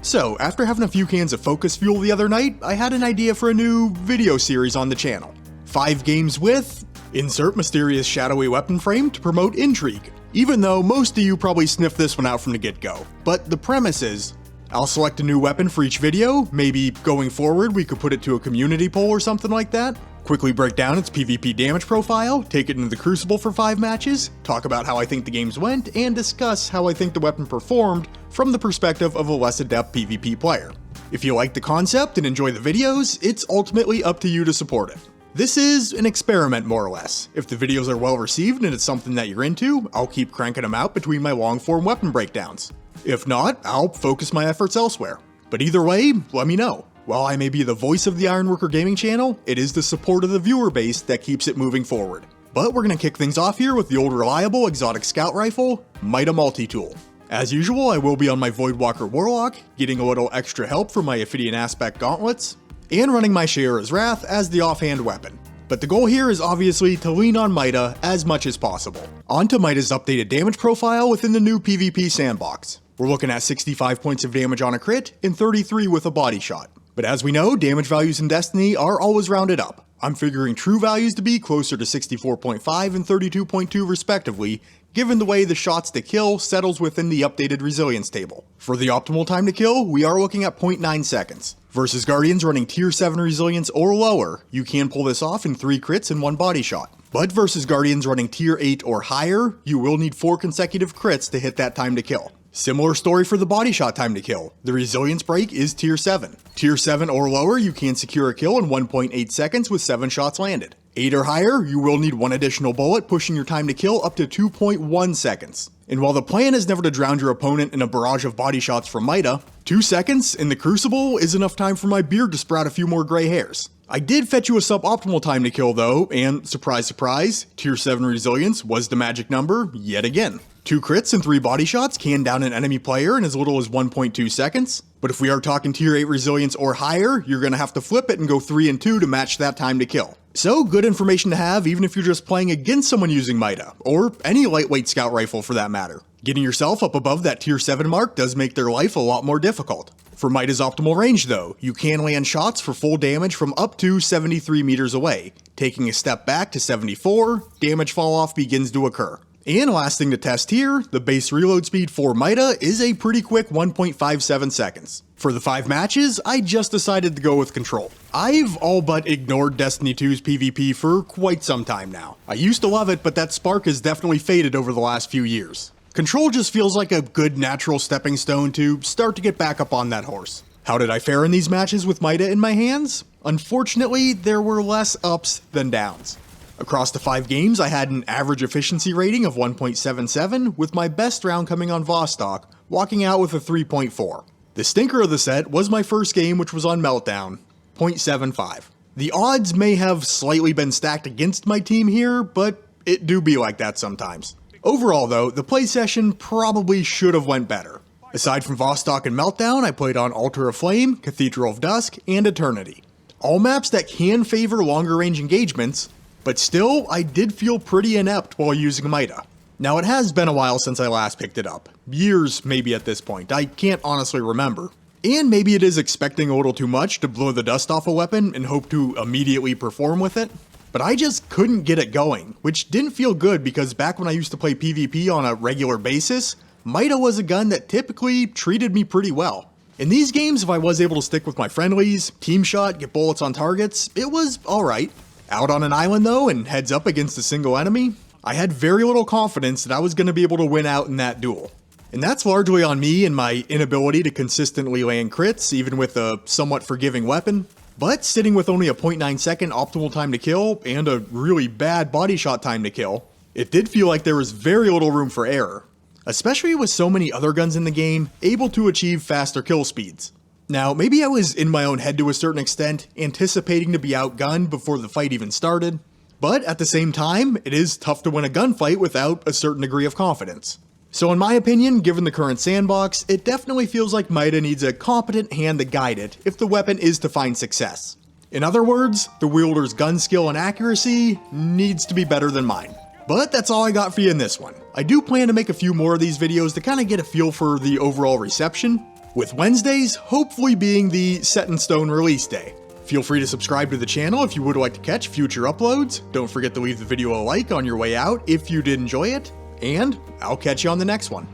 So, after having a few cans of Focus Fuel the other night, I had an idea for a new video series on the channel. 5 games with... insert mysterious shadowy weapon frame to promote intrigue. Even though most of you probably sniffed this one out from the get-go. But the premise is, I'll select a new weapon for each video, maybe going forward we could put it to a community poll or something like that. Quickly break down its PvP damage profile, take it into the Crucible for 5 matches, talk about how I think the games went, and discuss how I think the weapon performed from the perspective of a less adept PvP player. If you like the concept and enjoy the videos, it's ultimately up to you to support it. This is an experiment more or less. If the videos are well received and it's something that you're into, I'll keep cranking them out between my long form weapon breakdowns. If not, I'll focus my efforts elsewhere. But either way, let me know. While I may be the voice of the Ironworker Gaming channel, it is the support of the viewer base that keeps it moving forward. But we're gonna kick things off here with the old reliable exotic scout rifle, Mida Multi-Tool. As usual, I will be on my Voidwalker Warlock, getting a little extra help from my Ophidian Aspect gauntlets, and running my Shayura's Wrath as the offhand weapon. But the goal here is obviously to lean on Mida as much as possible. On to Mida's updated damage profile within the new PvP sandbox. We're looking at 65 points of damage on a crit and 33 with a body shot. But as we know, damage values in Destiny are always rounded up. I'm figuring true values to be closer to 64.5 and 32.2 respectively, given the way the shots to kill settles within the updated resilience table. For the optimal time to kill, we are looking at 0.9 seconds. Versus Guardians running tier 7 resilience or lower, you can pull this off in 3 crits and 1 body shot. But versus Guardians running tier 8 or higher, you will need 4 consecutive crits to hit that time to kill. Similar story for the body shot time to kill. The resilience break is tier 7. Tier 7 or lower, you can secure a kill in 1.8 seconds with 7 shots landed. 8 or higher, you will need 1 additional bullet, pushing your time to kill up to 2.1 seconds. And while the plan is never to drown your opponent in a barrage of body shots from Mida, 2 seconds in the Crucible is enough time for my beard to sprout a few more gray hairs. I did fetch you a suboptimal time to kill though, and surprise surprise, tier 7 resilience was the magic number yet again. 2 crits and 3 body shots can down an enemy player in as little as 1.2 seconds, but if we are talking tier 8 resilience or higher, you're gonna have to flip it and go 3 and 2 to match that time to kill. So good information to have even if you're just playing against someone using Mida, or any lightweight scout rifle for that matter. Getting yourself up above that tier 7 mark does make their life a lot more difficult. For Mida's optimal range though, you can land shots for full damage from up to 73 meters away. Taking a step back to 74, damage fall off begins to occur. And last thing to test here, the base reload speed for Mida is a pretty quick 1.57 seconds. For the 5 matches, I just decided to go with Control. I've all but ignored Destiny 2's PvP for quite some time now. I used to love it, but that spark has definitely faded over the last few years. Control just feels like a good natural stepping stone to start to get back up on that horse. How did I fare in these matches with Mida in my hands? Unfortunately, there were less ups than downs. Across the 5 games, I had an average efficiency rating of 1.77, with my best round coming on Vostok, walking out with a 3.4. The stinker of the set was my first game, which was on Meltdown, 0.75. The odds may have slightly been stacked against my team here, but it do be like that sometimes. Overall though, the play session probably should have went better. Aside from Vostok and Meltdown, I played on Altar of Flame, Cathedral of Dusk, and Eternity. All maps that can favor longer range engagements, but still, I did feel pretty inept while using Mida. Now it has been a while since I last picked it up. Years maybe at this point, I can't honestly remember. And maybe it is expecting a little too much to blow the dust off a weapon and hope to immediately perform with it. But I just couldn't get it going, which didn't feel good because back when I used to play PvP on a regular basis, Mida was a gun that typically treated me pretty well. In these games, if I was able to stick with my friendlies, team shot, get bullets on targets, it was alright. Out on an island though, and heads up against a single enemy, I had very little confidence that I was going to be able to win out in that duel. And that's largely on me and my inability to consistently land crits, even with a somewhat forgiving weapon. But sitting with only a 0.9 second optimal time to kill, and a really bad body shot time to kill, it did feel like there was very little room for error. Especially with so many other guns in the game, able to achieve faster kill speeds. Now, maybe I was in my own head to a certain extent, anticipating to be outgunned before the fight even started, but at the same time, it is tough to win a gunfight without a certain degree of confidence. So in my opinion, given the current sandbox, it definitely feels like Mida needs a competent hand to guide it if the weapon is to find success. In other words, the wielder's gun skill and accuracy needs to be better than mine. But that's all I got for you in this one. I do plan to make a few more of these videos to kind of get a feel for the overall reception. with Wednesdays hopefully being the set-in-stone release day. Feel free to subscribe to the channel if you would like to catch future uploads. Don't forget to leave the video a like on your way out if you did enjoy it, and I'll catch you on the next one.